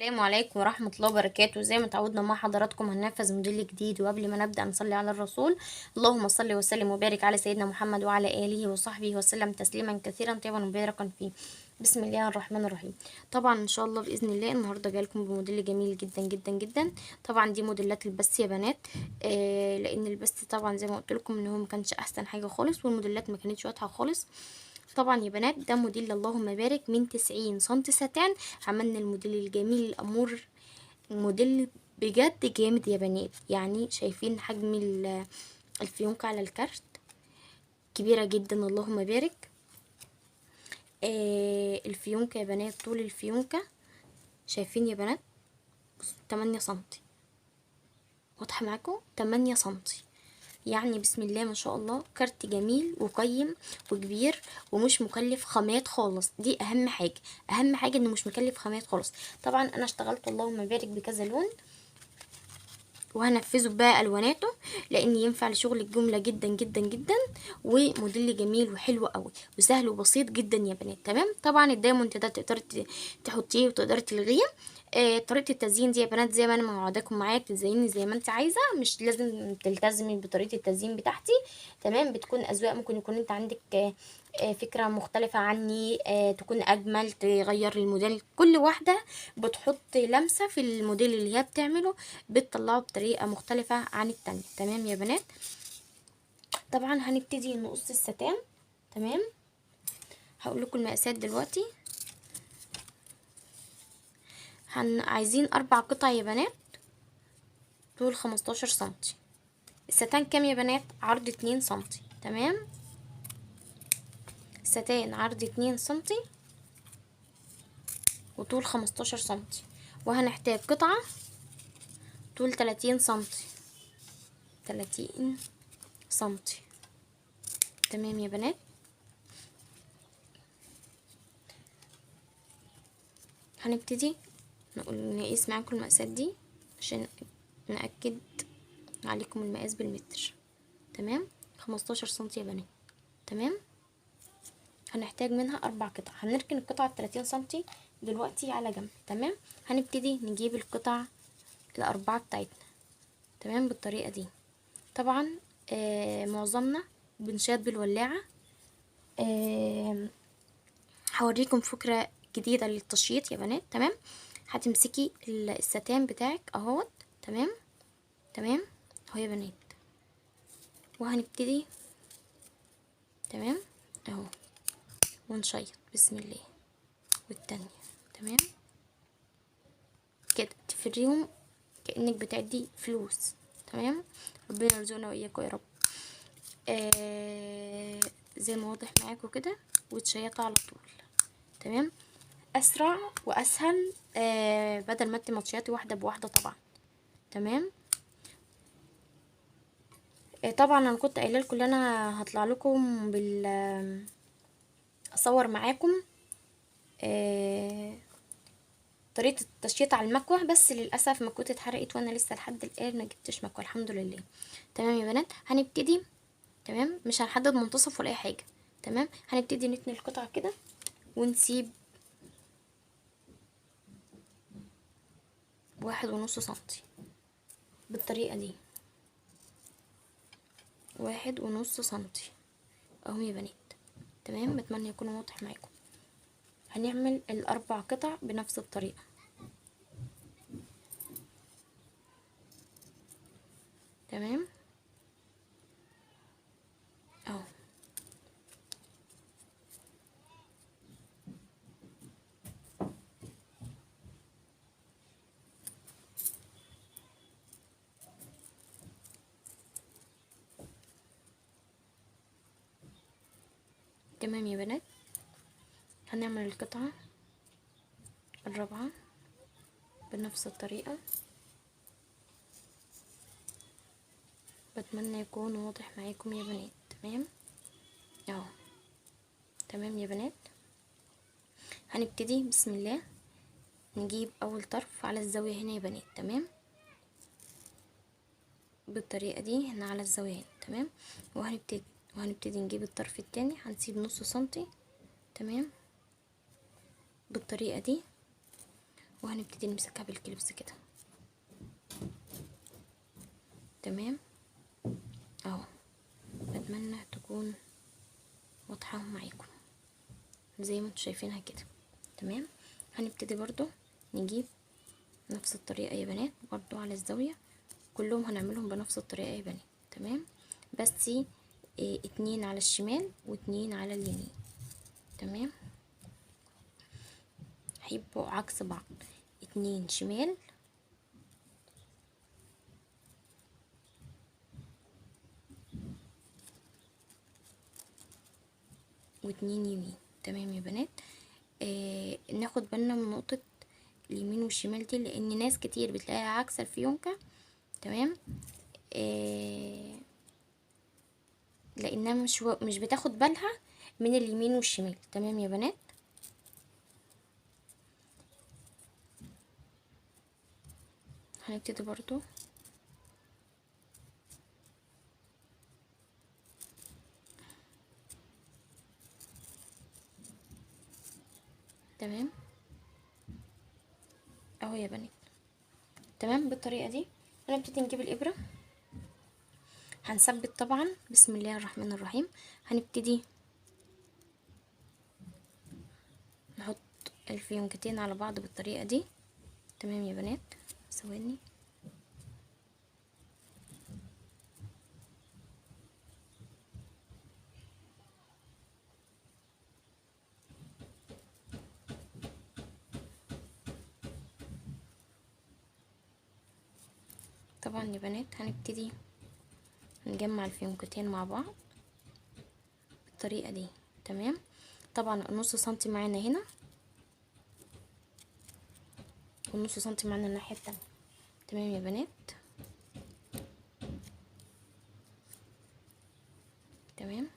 السلام عليكم ورحمة الله وبركاته. زي ما تعودنا مع حضراتكم هننفذ موديل جديد، وقبل ما نبدأ نصلي على الرسول. اللهم صل وسلم وبارك على سيدنا محمد وعلى آله وصحبه وسلم تسليما كثيرا طيبا مباركا فيه. بسم الله الرحمن الرحيم. طبعا ان شاء الله بإذن الله النهارده جايلكم بموديل جميل جدا جدا جدا. طبعا دي موديلات البث يا بنات. لان البث طبعا زي ما قلت لكم ان هو ما كانش احسن حاجة خالص، والموديلات ما كانتش واضحة خالص. طبعا يا بنات ده موديل اللهم بارك من 90 سنتي ساتان. عملنا الموديل الجميل الأمور، موديل بجد جامد يا بنات. يعني شايفين حجم الفيونكة على الكارت كبيرة جدا اللهم بارك. الفيونكة يا بنات، طول الفيونكة شايفين يا بنات 8 سنتي. واضحة معاكم 8 سنتي. يعني بسم الله ما شاء الله، كارت جميل وقيم وكبير ومش مكلف خامات خالص. دي اهم حاجه، اهم حاجه انه مش مكلف خامات خالص. طبعا انا اشتغلت اللهم بارك بكذا لون، وهنفذه بقى الواناته لان ينفع لشغل الجمله جدا جدا جدا. وموديل جميل وحلو قوي وسهل وبسيط جدا يا بنات. تمام. طبعا الدايموند ده تقدري تحطيه وتقدري تلغيه. طريقه التزيين دي يا بنات زي ما انا موعداكم معايا، تزيني زي ما انت عايزه، مش لازم تلتزمي بطريقه التزيين بتاعتي. تمام. بتكون اذواق، ممكن يكون انت عندك فكره مختلفه عني، تكون اجمل، تغير الموديل. كل واحده بتحط لمسه في الموديل اللي هي بتعمله، بتطلعه بطريقه مختلفه عن التانية. تمام يا بنات. طبعا هنبتدي نقص الستان. تمام. هقول لكم المقاسات دلوقتي. عايزين 4 قطع يا بنات، طول 15 سنتي. الستان كام يا بنات؟ عرض 2 سنتي. تمام. الستان عرض 2 سنتي وطول 15 سنتي. وهنحتاج قطعة طول 30 سنتي. 30 سنتي. تمام يا بنات. هنبتدي نقيس معاكم المقاسات دي عشان نأكد عليكم المقاس بالمتر. تمام. 15 سنتي يا بنات. تمام. هنحتاج منها 4 قطع. هنركن القطعة 30 سنتي دلوقتي على جنب. تمام. هنبتدي نجيب القطع الأربعة بتاعتنا. تمام بالطريقة دي. طبعا معظمنا بنشاد بالولاعة. هوريكم فكرة جديدة للتشييط يا بنات. تمام. هتمسكي الستان بتاعك اهوت. تمام. تمام اهو يا بنات. وهنبتدي. تمام اهو. ونشيط بسم الله. والتانية. تمام كده تفريهم كأنك بتعدي فلوس. تمام. ربنا يرزقنا وإياكم يا رب. زي ما واضح معاكم كده، وتشيطوا على طول. تمام. اسرع واسهل، بدل ما انت تشيطي واحده بواحده طبعا. تمام. طبعا انا كنت قايله لكم ان انا هطلع لكم اصور معاكم طريقه التشييط على المكوه، بس للاسف مكوتي اتحرقت وانا لسه لحد الان ما جبتش مكوه الحمد لله. تمام يا بنات. هنبتدي. تمام. مش هنحدد منتصف ولا اي حاجه. تمام. هنبتدي نتني القطع كده ونسيب 1.5 سنتي بالطريقه دي. 1.5 سنتي اهو يا بنات. تمام. بتمنى يكون واضح معاكم. هنعمل الاربع قطع بنفس الطريقه. تمام اهو. تمام يا بنات. هنعمل القطعه الرابعه بنفس الطريقه. بتمنى يكون واضح معاكم يا بنات. تمام اهو. تمام يا بنات. هنبتدي بسم الله نجيب اول طرف على الزاويه هنا يا بنات. تمام بالطريقه دي هنا على الزاويه هنا. تمام. وهنبتدي نجيب الطرف التاني، هنسيب نص سنتي. تمام بالطريقه دي. وهنبتدي نمسكها بالكليبس كده. تمام اهو، اتمنى تكون واضحة معاكم زي ما انتوا شايفينها كده. تمام، هنبتدي برضو نجيب نفس الطريقة يا بنات برضو على الزاوية، كلهم هنعملهم بنفس الطريقة يا بنات. تمام، بس اتنين على الشمال واتنين على اليمين. تمام، هيبقوا عكس بعض، اتنين شمال واتنين يمين. تمام يا بنات، ناخد بالنا من نقطة اليمين والشمال دي، لان ناس كتير بتلاقيها عكس الفيونكة. تمام، لانها مش بتاخد بالها من اليمين والشمال. تمام يا بنات، هنبتدي برضو تمام اهو يا بنات. تمام، بالطريقة دي هنبتدي نجيب الابرة، هنثبت طبعا. بسم الله الرحمن الرحيم. هنبتدي نحط الفيونكتين على بعض بالطريقة دي. تمام يا بنات، ثواني. طبعا يا بنات هنبتدي نجمع الفيونكتين مع بعض بالطريقة دي. تمام، طبعا النص سنتي معانا هنا والنص سنتي معانا الناحية التانية. تمام يا بنات. تمام،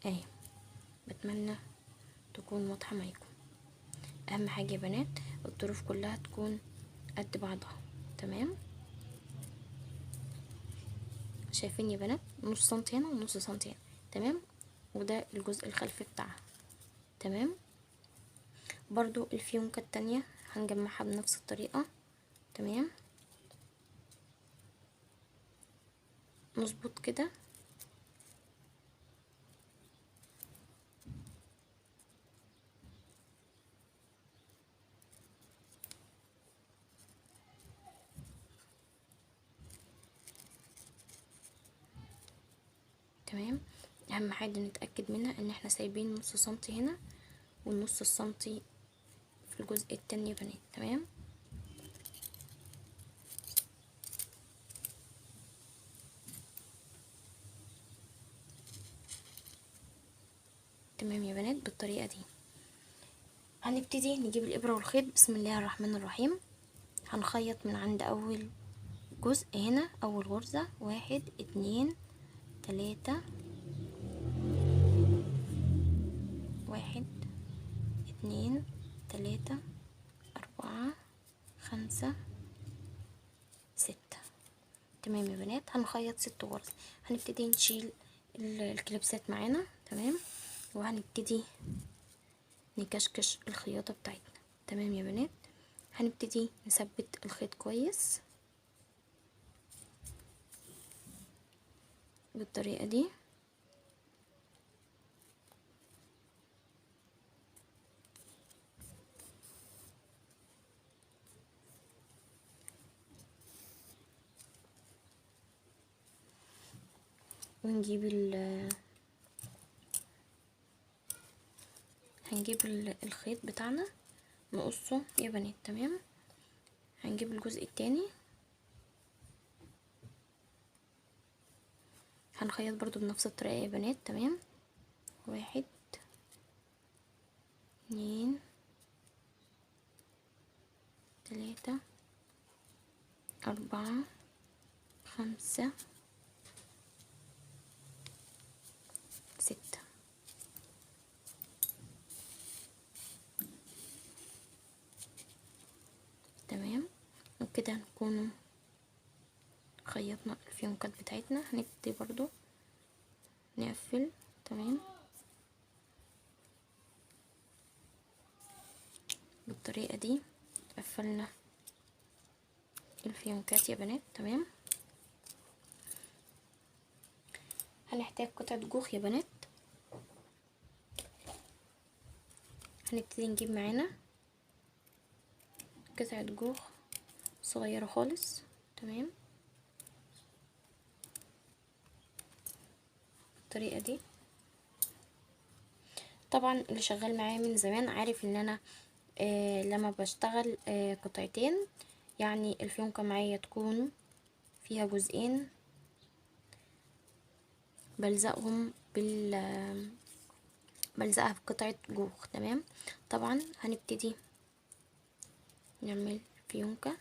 اهي، بتمنى تكون واضحة معاكم. اهم حاجة يا بنات الطروف كلها تكون قد بعضها. تمام، شايفين يا بنات نص سنتي هنا ونص سنتي هنا. تمام، وده الجزء الخلفي بتاعها. تمام، برضو الفيونكة التانية هنجمعها بنفس الطريقة. تمام، نظبط كده. تمام، اهم حاجة نتأكد منها ان احنا سايبين نص سنتي هنا والنص السنتي في الجزء التاني يا بنات. تمام، تمام يا بنات، بالطريقة دي هنبتدي نجيب الإبرة والخيط. بسم الله الرحمن الرحيم. هنخيط من عند أول جزء هنا، أول غرزة، 1 2 3، 1 2 3 4 5 6. تمام يا بنات، هنخيط 6 غرز. هنبتدي نشيل الكليبسات معانا. تمام، وهنبتدي نكشكش الخياطة بتاعتنا. تمام يا بنات، هنبتدي نثبت الخيط كويس بالطريقة دي. ونجيب الخيط بتاعنا نقصه يا بنات. تمام، هنجيب الجزء التاني، هنخيط برضو بنفس الطريقة يا بنات. تمام، 1 2 3 4 5 6. تمام، وكده نكون خيطنا الفيونكات بتاعتنا. هنبتدي برضو نقفل. تمام، بالطريقة دي قفلنا الفيونكات يا بنات. تمام. هنحتاج قطعة جوخ يا بنات. هنبتدي نجيب معانا قطعة جوخ صغيرة خالص. تمام. بالطريقة دي. طبعا اللي شغال معايا من زمان عارف ان انا لما بشتغل قطعتين، يعني الفيونكة معايا تكون فيها جزئين، بلزقهم بلزقها بقطعة جوخ. تمام. طبعا هنبتدي نعمل فيونكة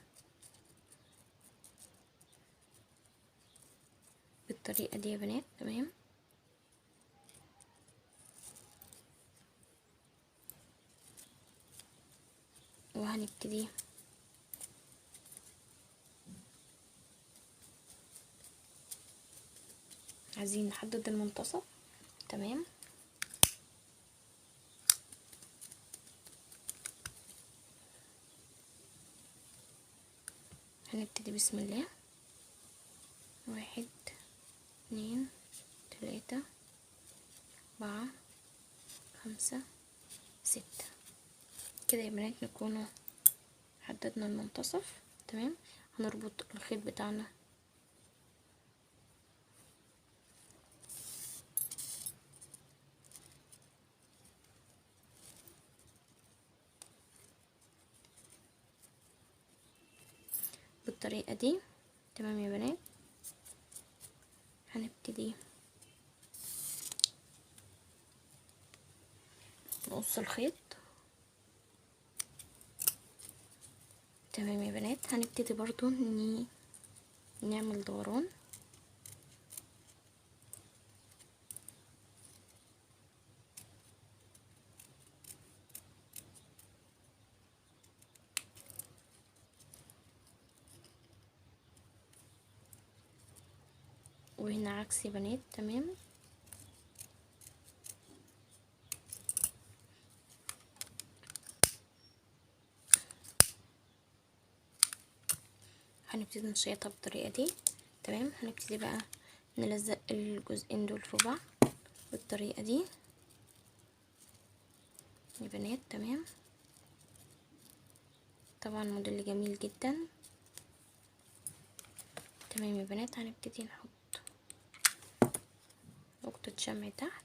بالطريقة دي يا بنات. تمام. وهنبتدي عايزين نحدد المنتصف. تمام. هنبتدي بسم الله. 1 2 3 4 5 6 كده يا بنات نكونوا حددنا المنتصف. تمام. هنربط الخيط بتاعنا بالطريقة دي. تمام يا بنات. هنبتدي نقص الخيط. تمام يا بنات. هنبتدي برضو نعمل دوران. وهنا عكس يا بنات. تمام. هنبتدي نشيطها بالطريقة دي. تمام. هنبتدي بقى نلزق الجزئين دول في بعض بالطريقة دي يا بنات. تمام. طبعا موديل جميل جدا. تمام يا بنات. هنبتدي نحط نقطة شمع تحت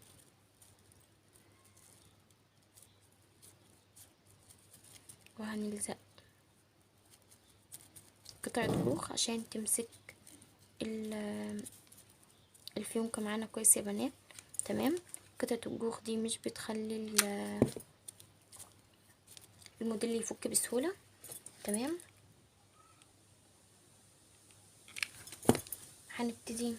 وهنلزق قطعة خوخ عشان تمسك الفيونكة معانا كويس يا بنات. تمام. قطعة الجوخ دي مش بتخلي الموديل يفك بسهولة. تمام. هنبتدي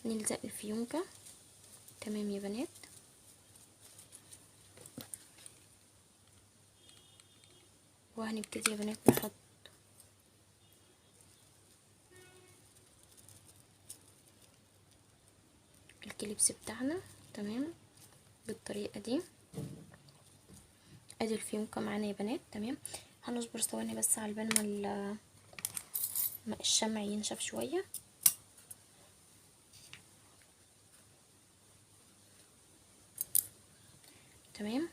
نلزق الفيونكة. تمام يا بنات. وهنبتدي يا بنات نحط الكليبس بتاعنا. تمام. بالطريقة دي. ادي الفيونكة معانا يا بنات. تمام. هنصبر ثواني بس على بال ما الشمع ينشف شوية. تمام.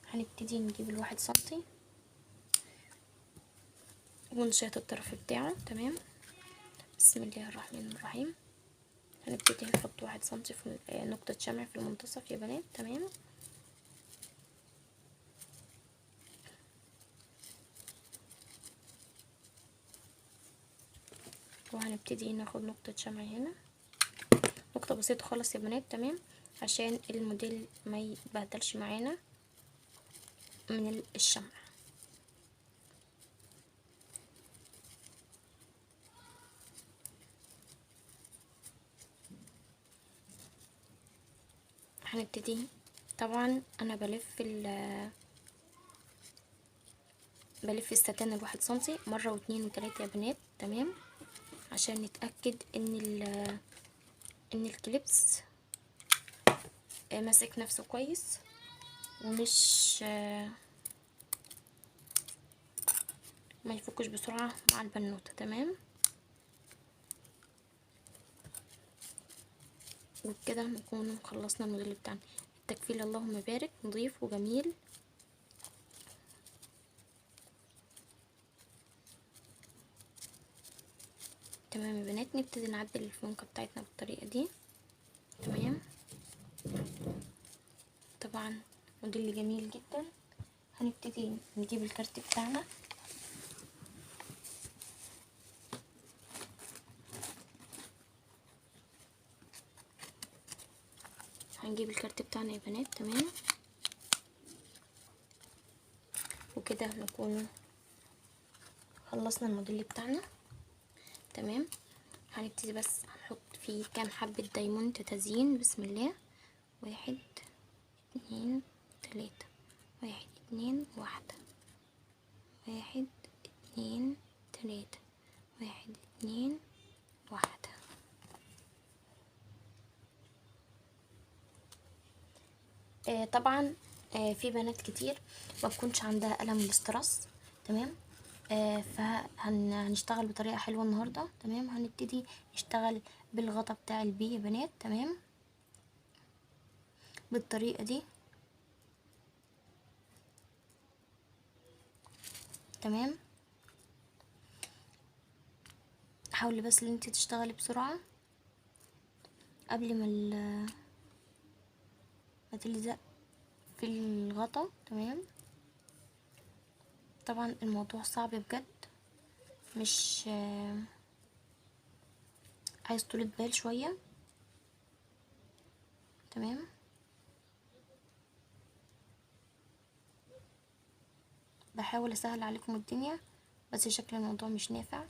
هنبتدي نجيب ال1 سنتي ونشيط الطرف بتاعه. تمام. بسم الله الرحمن الرحيم. هنبتدي نحط 1 سنتي في نقطة شمع في المنتصف يا بنات. تمام. وهنبتدي ناخد نقطة شمع هنا، نقطة بسيطة خالص يا بنات. تمام. عشان الموديل ما يبهدلش معانا من الشمع. هنبتدي طبعا انا بلف الستان ال1 سنتي مرة و2 و3 يا بنات. تمام. عشان نتأكد ان الكليبس ماسك نفسه كويس ومش ما يفكش بسرعة مع البنوتة. تمام، وبكده نكون خلصنا الموديل بتاعنا. التكفيل اللهم بارك نظيف وجميل. تمام يا بنات، نبتدي نعدل الفيونكة بتاعتنا بالطريقة دي. تمام، طبعا موديل جميل جدا. هنبتدي نجيب الكارت بتاعنا، هنجيب الكارت بتاعنا يا بنات. تمام، وكده نكون خلصنا الموديل بتاعنا. تمام، هنبتدي بس هنحط فيه كام حبة دايموند تزيين. بسم الله، 1 2 3، 1 2 1، 1 2 3، 1 2 1. طبعا في بنات كتير ما بتكونش عندها قلم الاستراس. تمام، فهنشتغل بطريقة حلوة النهاردة. تمام، هنبتدي نشتغل بالغطا بتاع البي يا بنات. تمام، بالطريقة دي. تمام، حاولي بس ان انت تشتغلي بسرعة قبل ما تلزق في الغطا. تمام، طبعا الموضوع صعب بجد، مش عايز طولة بال شوية. تمام، بحاول اسهل عليكم الدنيا بس شكل الموضوع مش نافع.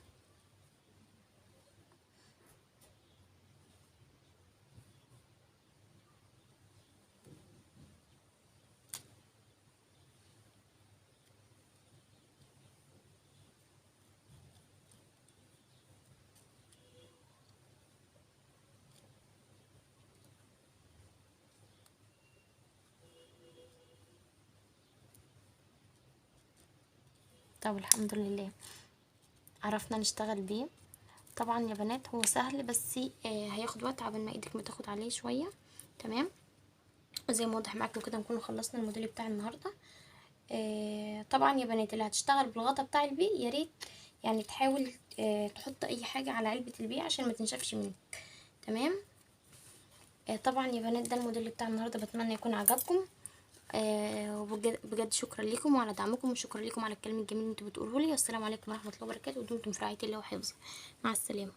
طب الحمد لله عرفنا نشتغل بيه. طبعا يا بنات هو سهل بس هياخد وقت عبال ما ايدك ما تاخد عليه شويه. تمام، زي ما واضح معاكم كده نكون خلصنا الموديل بتاع النهارده. طبعا يا بنات اللي هتشتغل بالغطا بتاع البي يا ريت يعني تحاول تحط اي حاجه على علبه البي عشان ما تنشفش منك. تمام، طبعا يا بنات ده الموديل بتاع النهارده، بتمنى يكون عجبكم. وبجد بجد شكرا لكم وعلى دعمكم، وشكرا لكم على الكلام الجميل اللي انتوا بتقولوه لي. والسلام عليكم ورحمه الله وبركاته، ودمتم في رعايه الله وحفظه. مع السلامه.